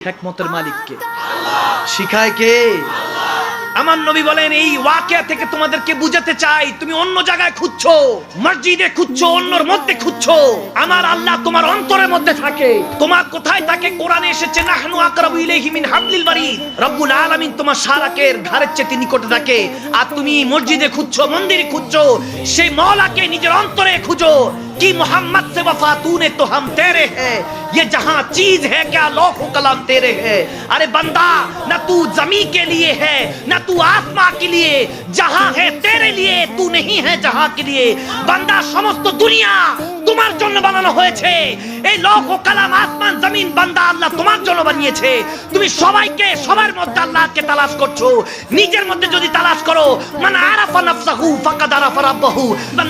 হিকমতের মালিক কে? শিখায় কে? আমার নবী বলেন এই ওয়াকিয়া থেকে তোমাদেরকে বুঝাতে চাই, তুমি অন্য জায়গায় খুঁজছো, মসজিদে খুঁজছো, অন্যর মধ্যে খুঁজছো, আমার আল্লাহ তোমার অন্তরের মধ্যে থাকে। তোমার কোথায় থাকে? কোরআনে এসেছে নাহনু আকরাবু ইলাইহি মিন হাবলিল বারিদ, রব্বুল আলামিন তোমার শারাকের ঘাড়ের চেয়ে নিকটে থাকে। আর তুমি মসজিদে খুঁজছো, মন্দিরে খুঁজছো, সেই মওলাকে নিজের অন্তরে খুঁজো। कि मोहम्मद से वफा तूने तो हम तेरे हैं, ये जहां चीज है क्या लौह कलम तेरे है। अरे बंदा न तू जमी के लिए है न तू आसमां के लिए, जहां है तेरे लिए तू नहीं है जहां के लिए। बंदा समस्त दुनिया তোমার জন্য বানানো হয়েছে, এই লৌহ কালাম আসমান জমিন বান্দা আল্লাহ তোমার জন্য বানিয়েছে। তুমি সবাইকে সবার মধ্যে আল্লাহকে তালাশ করছো, নিজের মধ্যে যদি তালাশ করো, মান আরাফা নাফসাহু ফাকাদ আরাফা রাব্বাহু,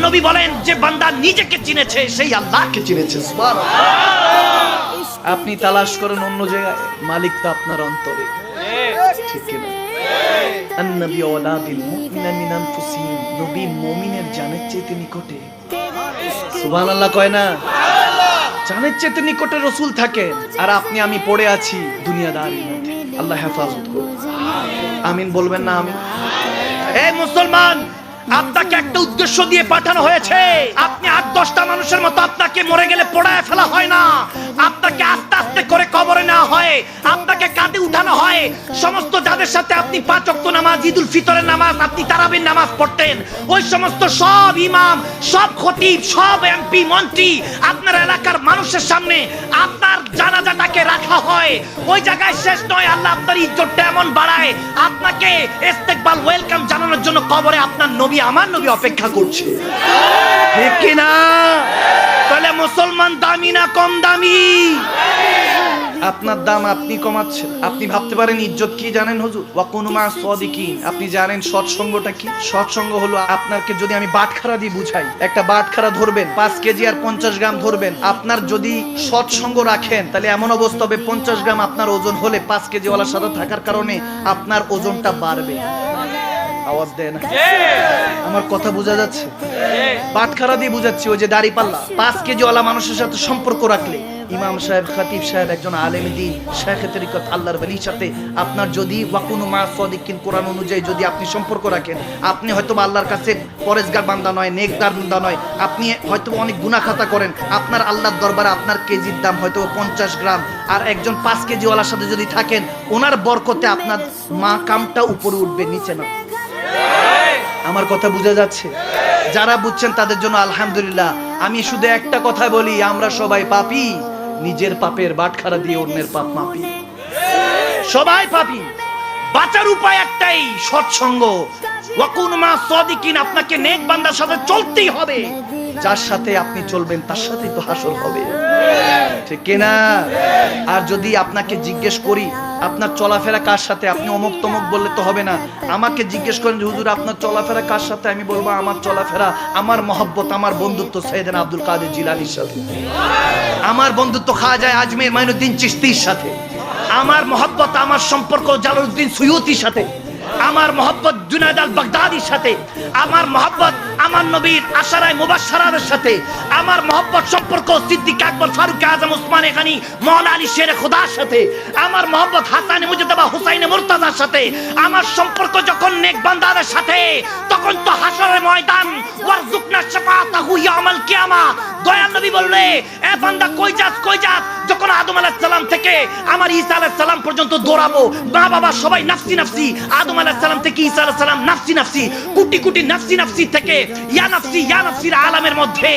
নবী বলেন যে বান্দা নিজেকে চিনেছে সেই আল্লাহকে চিনেছে। সুবহানাল্লাহ। আপনি তালাশ করেন অন্য জায়গায়, মালিক তো আপনার অন্তরে, ঠিক কি না? আন-নবী ওয়ালা বিল মুমিনিনা মিন আনফুসিহিম, নবী মুমিনের জানের চেয়ে নিকটে। সুবহানাল্লাহ কয় না? জানের চেয়ে নিকটে রাসূল থাকেন, আর আপনি আমি পড়ে আছি দুনিয়াদারির মধ্যে। আল্লাহ হেফাজত করুন, আমিন বলবেন না? আমিন। এই মুসলমান, আপনাকে একটা উদ্দেশ্য দিয়ে পাঠানো হয়েছে। আপনি ৮-১০টা মানুষের মতো আপনাকে মরে গেলে পোড়ায় ফেলা হয় না, আপনাকে আস্তে আস্তে করে কবরে নেওয়া হয়, আপনাকে কাঁধে উঠানো হয়। সমস্ত যাদের সাথে আপনি ৫ ওয়াক্ত নামাজ, ঈদুল ফিতরের নামাজ, আপনি তারাবির নামাজ পড়তেন, ওই সমস্ত সব ইমাম, সব খতিব, সব এমপি মন্ত্রী, আপনার এলাকার মানুষের সামনে আপনার জানাজাটাকে রাখা হয়। ওই জায়গায় শেষ নয়, আল্লাহ আপনার ইজ্জতটা এমন বাড়ায়, আপনাকে ইস্তেকবাল ওয়েলকাম জানানোর জন্য কবরে আপনার নবী, আমার নবী অপেক্ষা করছে, ঠিক কি না? তাহলে মুসলমান দামি না কম দামি? আপনার দাম আপনি কমাচ্ছেন। আপনি ভাবতে পারেন ইজ্জত কি জানেন হুজুর? ওয়াকুনু মা সাদিকিন। আপনি জানেন সৎসঙ্গটা কি? সৎসঙ্গ হলো আপনাকে যদি আমি বাটখারা দিয়ে বুঝাই, একটা বাটখারা ধরবেন 5 কেজি আর 50 গ্রাম ধরবেন, আপনার যদি সৎসঙ্গ রাখেন তাহলে এমন অবস্থা হবে 50 গ্রাম আপনার ওজন হলে 5 কেজি ওয়ালার সাথে থাকার কারণে আপনার ওজনটা বাড়বে। আওয়াজ দেয় না? আমার কথা বোঝা যাচ্ছে? বাটখারা দিয়ে বুঝাচ্ছি, ওই যে দাড়িপাল্লা 5 কেজি ওয়ালা মানুষের সাথে সম্পর্ক রাখলে, ইমাম সাহেব, খতিব সাহেব, একজন আলেম দ্বীন, শাইখে তরিকত, আল্লাহর ওলির সাথে আপনার যদি ওয়াকুনু মা সাদিকিন কোরআন অনুযায়ী যদি আপনি সম্পর্ক রাখেন, আপনি হয়তো আল্লাহর কাছে পরেজগার বান্দা নয়, নেককার বান্দা নয়, আপনি হয়তো অনেক গুনাহ খাতা করেন, আপনার আল্লাহর দরবারে আপনার কেজির দাম হয়তো 50 গ্রাম, আর একজন 5 কেজি ওয়ালার সাথে যদি থাকেন, ওনার বরকতে আপনার মা কামটা উপরে উঠবে, নিচে না। আমার কথা বোঝা যাচ্ছে? যারা বুঝছেন তাদের জন্য আলহামদুলিল্লাহ। আমি শুধু একটা কথা বলি, আমরা সবাই পাপী, নিজের পাপের বাটখারা দিয়ে অন্যের পাপ মাপি, সবাই পাপী। বাঁচার উপায় একটাই, সৎসঙ্গ। ওয়াকুনু মা সাদিকিন, আপনাকে নেক বান্দার সাথে চলতেই হবে। যার সাথে আপনি চলবেন তার সাথেই তো হাসর হবে, ঠিক কি না? আর যদি আপনাকে জিজ্ঞেস করি আপনার চলাফেরা কার সাথে, আপনি অমুক তমুক বললে তো হবে না। আমাকে জিজ্ঞেস করেন যে হুজুর আপনার চলাফেরা কার সাথে, আমি বলবো আমার চলাফেরা, আমার মহব্বত, আমার বন্ধুত্ব সাইয়েদনা আব্দুল কাদের জিলানীর সাথে, আমার বন্ধুত্ব খাজা আজমির মাইনুদ্দিন চিশতির সাথে, আমার মহব্বত, আমার সম্পর্ক জালালউদ্দিন সুয়ুতির সাথে, আমার মহব্বত জুনায়েদ আল বাগদাদির সাথে, আমার মহব্বত আমার নবীর আশারায়ে মুবাশশারাদের সাথে, আমার মহব্বত সম্পর্ক সিদ্দিক আকবর, ফারুক আজম, ওসমান গনি, মাওলানা আলী শেরে খোদার সাথে, আমার মহব্বত হাসান মুজতবা, হুসাইন মুরতাজার সাথে। আমার সম্পর্ক যখন নেক বান্দাদের সাথে, তখন তো হাশরের ময়দান, ওয়ারজুকনা শাফাআতাহু ইয়াউমাল কিয়ামা। দয়াল নবী বললে, এ বান্দা কই যাস, কই যাস? যখন আদম আলাইহিস সালাম থেকে আমার ঈসা আলাইহিস সালাম পর্যন্ত দৌড়াবো, মা বাবা সবাই নাফসি নাফসি, আদম আলাইহিস সালাম থেকে ঈসা আলাইহিস সালাম নাফসি নাফসি, কোটি কোটি নাফসি নাফসি থেকে ইয়া নাফসির আলামের মধ্যে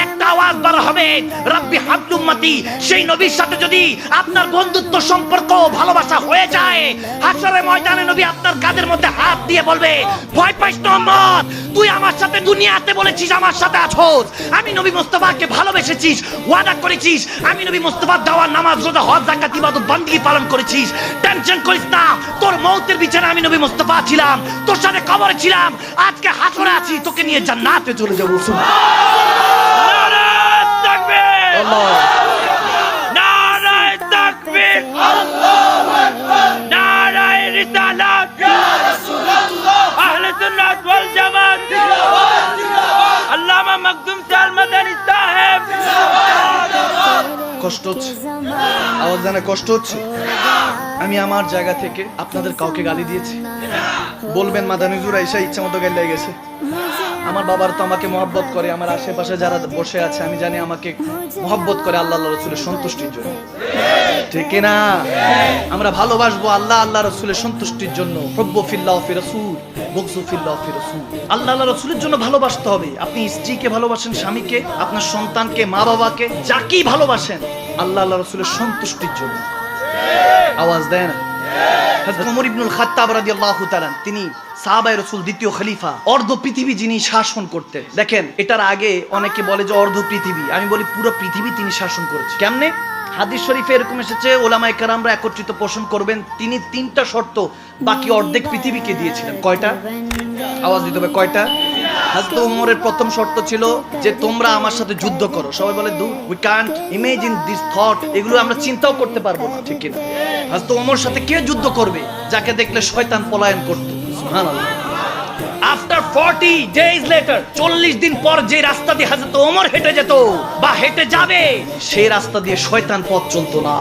একটা আওয়াজ বার হবে, রাব্বি হাবল উম্মতি। সেই নবীর সাথে যদি আপনার বন্ধুত্ব, সম্পর্ক, ভালোবাসা হয়ে যায়, হাশরের ময়দানে নবী আপনার কাঁধের মধ্যে হাত দিয়ে বলবে, ভয় পাইস না উম্মত, তুই আমার সাথে দুনিয়াতে বলেছিস আমার সাথে আছোস, আমি নবী মুস্তাফাকে ভালোবেসেছিস, ওয়াদা করেছিস, আমি নবী মুস্তাফার দেওয়া নামাজ, রোজা, হজ, যাকাত, ইবাদত, বندگی পালন করেছিস, টেনশন করিস না, তোর মওতের বিছানায় আমি নবী মুস্তাফা ছিলাম, তোর সাথে কবরে ছিলাম, আজকে হাসরে আছি, তোকে নিয়ে জান্নাতে চলে যাব। নারায়ে তাকবীর, আল্লাহ, নারায়ে তাকবীর, আল্লাহু আকবার, নারায়ে রিসালাত, ইয়া রাসূলুল্লাহ, আহলে সুন্নাত ওয়াল জামাত, জিন্দাবাদ জিন্দাবাদ, আল্লামা মাকদুম সাল মাদানী সাহেব, জিন্দাবাদ জিন্দাবাদ। কষ্ট হচ্ছে? আওয়াজ দেন, কষ্ট হচ্ছে? আমি আমার জায়গা থেকে আপনাদের কাউকে গালি দিয়েছি? বলবেন মাদানী হুজুর আইসা ইচ্ছা মতো গালি লেগে গেছে। আমার বাবার তো আমাকে মহব্বত করে, আমার আশেপাশে যারা বসে আছে আমি জানি আমাকে মহব্বত করে আল্লাহ আল্লাহ রসুলের সন্তুষ্টির জন্য, ঠিক না? আমরা ভালোবাসবো আল্লাহ আল্লাহ রসুলের সন্তুষ্টির জন্য। হুব্বু ফিল্লাহ ফি রাসূল, বুগযু ফিল্লাহ ফি রাসূল। আল্লাহ আল্লাহ রসুলের জন্য ভালোবাসতে হবে। আপনি স্ত্রীকে ভালোবাসেন, স্বামীকে, আপনার সন্তানকে, মা বাবাকে, যাকেই ভালোবাসেন আল্লাহ আল্লাহ রসুলের সন্তুষ্টির জন্য। আওয়াজ দেয় না? হযরত ওমর ইবনুল খাত্তাব রাদিয়াল্লাহু তাআলা, তিনি সাহাবায়ে রাসূল দ্বিতীয় খলিফা, অর্ধ পৃথিবী যিনি শাসন করতেন। দেখেন, এটার আগে অনেকে বলে যে অর্ধ পৃথিবী, আমি বলি পুরো পৃথিবী তিনি শাসন করেছেন। কেমনে? হাদিস শরীফে এরকম এসেছে, ওলামায়ে কেরামরা একত্রিত পোষণ করবেন, তিনি 3টা শর্ত বাকি অর্ধেক পৃথিবীকে দিয়েছিলেন। কয়টা? আওয়াজ দিতে হবে, কয়টা? হযরত ওমরের প্রথম শর্ত ছিল যে তোমরা আমার সাথে যুদ্ধ করো। সবাই বলে we can't imagine this thought, এগুলো আমরা চিন্তাও করতে পারবো না, ঠিক কিনা? হযরত ওমর সাথে কে যুদ্ধ করবে? যাকে দেখলে শয়তান পলায়ন করত। সুবহানাল্লাহ। আফটার 40 ডেজ লেটার, 40 দিন পর যে রাস্তা দিয়ে হযরত ওমর হেঁটে যেত বা হেঁটে যাবে, সেই রাস্তা দিয়ে শয়তান পথ চলতো না।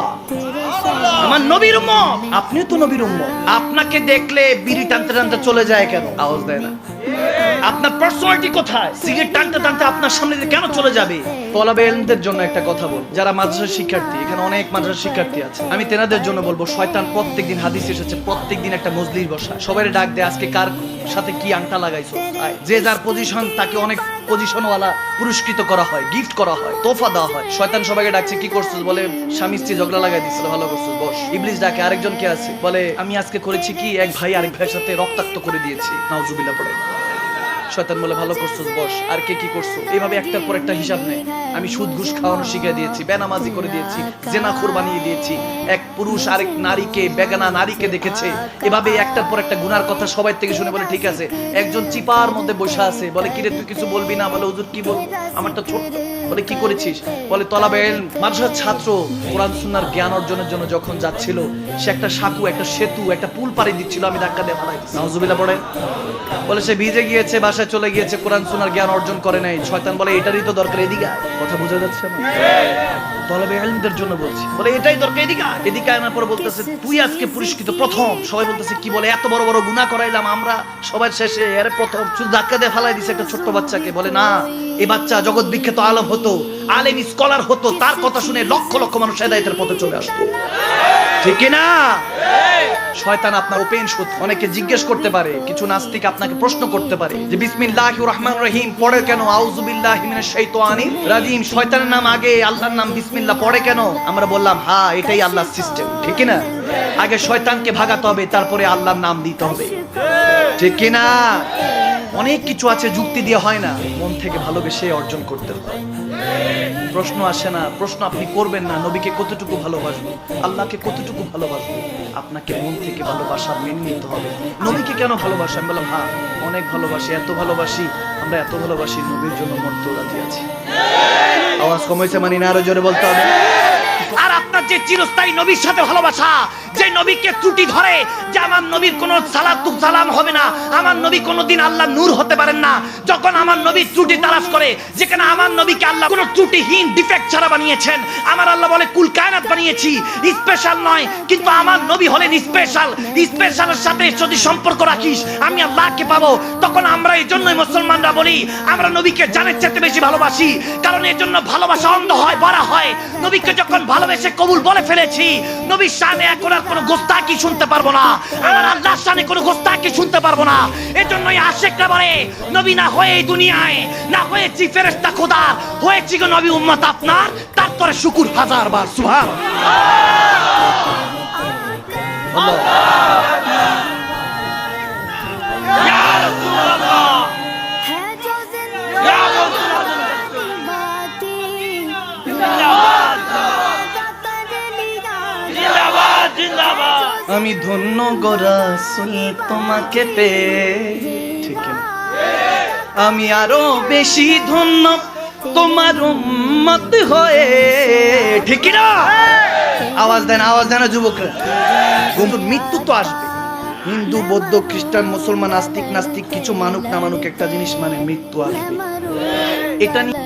আমার নবীর উম্মত, আপনিও তো নবীর উম্মত। আপনাকে দেখলে বিড়ি টানতে টানতে চলে যায় কেন? আওয়াজ দেয় না? আপনার পার্সোনালিটি কোথায়? সিগারেট টানতে টানতে আপনার সামনে দিয়ে কেন চলে যাবে? তলাবে ইলমদের জন্য একটা কথা বল, যারা মাদ্রাসার শিক্ষার্থী, এখানে অনেক মাদ্রাসার শিক্ষার্থী আছে, আমি তেনাদের জন্য বলবো, শয়তান প্রত্যেকদিন, হাদিস এসেছে, প্রত্যেকদিন একটা মজলিস বসায়, সবাই ডাক দেয়, আজকে কার সাথে কি আংটা লাগাইছো? যে যার পজিশন, তাকে অনেক পজিশনওয়ালা পুরস্কৃত করা হয়, গিফট করা হয়, তোফা দেওয়া হয়। শয়তান সবাইকে ডাকছে, কি করছিস? বলে স্বামী স্ত্রী ঝগড়া লাগাই দিছিল, ভালো করছিস, বস। ইবলিস ডাকে, আরেকজন কে আছে? বলে আমি আজকে করেছি কি, এক ভাই আরেক ভাইয়ের সাথে রক্তাক্ত করে দিয়েছি, নাউজুবিল্লাহ পড়ে। শয়তান বলে ভালো করছিস, বস। আর কে কি করছো? এইভাবে একটার পর একটা হিসাব নেই। আমি সুদ ঘুষ খাওয়ানো শিখিয়ে দিয়েছি, বেনামাজি করে দিয়েছি, জেনাখোর বানিয়ে দিয়েছি, এক পুরুষ আরেক নারীকে, বেগানা নারীকে দেখেছে, এভাবে একটার পর একটা গুনার কথা সবাই থেকে শুনে বলে ঠিক আছে। একজন চিপার মধ্যে বসে আছে, বলে কিরে তুই কিছু বলবি না? বলে হুজুর কি বলবো, আমারটা ছোট্ট। বলে কি করেছিস? বলে তলাবে ইলম, মাদ্রাসার ছাত্র কোরআন সুন্নাহর জ্ঞান অর্জনের জন্য যখন যাচ্ছিল, সে একটা সাঁকু, একটা সেতু, একটা পুল পাড়ি দিচ্ছিল, আমি ধাক্কা দিয়ে ফালাই দিয়েছি। নাউজুবিল্লাহ পড়ে। বলে সে ভিজে গিয়েছে, বাসায় চলে গিয়েছে, কোরআন সুন্নাহর জ্ঞান অর্জন করে নাই। শয়তান বলে এটারই তো দরকার, এদিকে আয়। কথা বোঝা যাচ্ছে না? তলাবে ইলমদের জন্য বলছি, বলে এটাই দরকার, এদিকে আয়। এদিকে আনার পর বলতেছে তুই আজকে পুরস্কৃত প্রথম। সবাই বলতেছে কি বলে, এত বড় বড় গুনাহ করাইলাম আমরা সবার শেষে, এর প্রথম। শুধু ধাক্কা দিয়ে ফালাই দিছে একটা ছোট্ট বাচ্চাকে। বলে না, এই বাচ্চা জগৎ বিখ্যাত আলেম হতো, আলেম স্কলার হতো, তার কথা শুনে লক্ষ লক্ষ মানুষ হেদায়েতের পথে চলে আসতো, ঠিক না? শয়তান আপনার ওপেন শত্রু। অনেকে জিজ্ঞেস করতে পারে, কিছু নাস্তিক আপনাকে প্রশ্ন করতে পারে যে বিসমিল্লাহির রহমানির রহিম পড়ে কেন? আউযু বিল্লাহি মিনাশ শাইতানির রাজিম, শয়তানের নাম আগে, আল্লাহর নাম বিসমিল্লাহ পড়ে কেন? আমরা বললাম হ্যাঁ, এটাই আল্লাহর সিস্টেম, ঠিক না? আগে শয়তানকে ভাগাতে হবে, তারপরে আল্লাহর নাম দিতে হবে, ঠিক না? অনেক কিছু আছে, যুক্তি দিয়ে হয় না, মন থেকে ভালোবেসে অর্জন করতে হয়। প্রশ্ন আসে না, প্রশ্ন আপনি করবেন না, নবীকে কতটুকু ভালোবাসবো, আল্লাহকে কতটুকু ভালোবাসবো, আপনাকে মন থেকে ভালোবাসা মেনে নিতে হবে। নবীকে কেন ভালোবাসা? আমি বললাম হ্যাঁ, অনেক ভালোবাসি, এত ভালোবাসি, আমরা এত ভালোবাসি, নবীর জন্য মরতে রাজি আছি। আওয়াজ কমাইছে মানে না, আরো জোরে বলতে হবে। আর আপনার যে চিরস্থায়ী নবীর সাথে ভালোবাসা, যে নবীকে ত্রুটি ধরে যে আমার নবীর কোনো সালাতুক সালাম হবে না, আমার নবী কোনোদিন আল্লাহ নূর হতে পারেন না, যখন আমার নবী ত্রুটি তালাশ করে, যেখানে আমার নবীকে আল্লাহ কোনো ত্রুটিহীন ডিফেক্ট ছাড়া বানিয়েছেন, আমার আল্লাহ বলে কুল কায়নাত বানিয়েছি, স্পেশাল নয়, কিন্তু আমার নবী হলেন স্পেশাল। স্পেশালের সাথে যদি সম্পর্ক রাখিস আমি আল্লাহকে পাবো। তখন আমরা এই জন্যই মুসলমানরা বলি আমরা নবীকে জানের চাইতে বেশি ভালোবাসি, কারণ এর জন্য ভালোবাসা অন্ধ হয়, বড় হয়। নবীকে যখন ভালোবেসে কবুল বলে ফেলেছি, নবীর শানে এখন আর কোনো গোস্তাকি শুনতে পারবো না, আমার আল্লাহর শানে কোনো গোস্তাকি শুনতে পারবো না। এজন্যই আশিকরা বলে নবী না হয়ে এই দুনিয়ায় না হয়েছি ফেরেশতা খোদা, হয়েছি গো নবী উম্মত আপনার, তারপরে শুকুর হাজারবার সুবহানাল্লাহ। ইয়া রাসূলুল্লাহ, ইয়া আমি ধন্য গো রাসূল তোমাকে পেয়ে, ঠিক না? আমি আরো বেশি ধন্য তোমার উম্মত হয়ে, ঠিক না? আওয়াজ দেন, আওয়াজ দেন যুবকরা। মৃত্যু তো আসবে, হিন্দু বৌদ্ধ খ্রিস্টান মুসলমান আস্তিক নাস্তিক কিছু মানুক না মানুক একটা জিনিস মানে মৃত্যু আসবে। এটা নিয়ে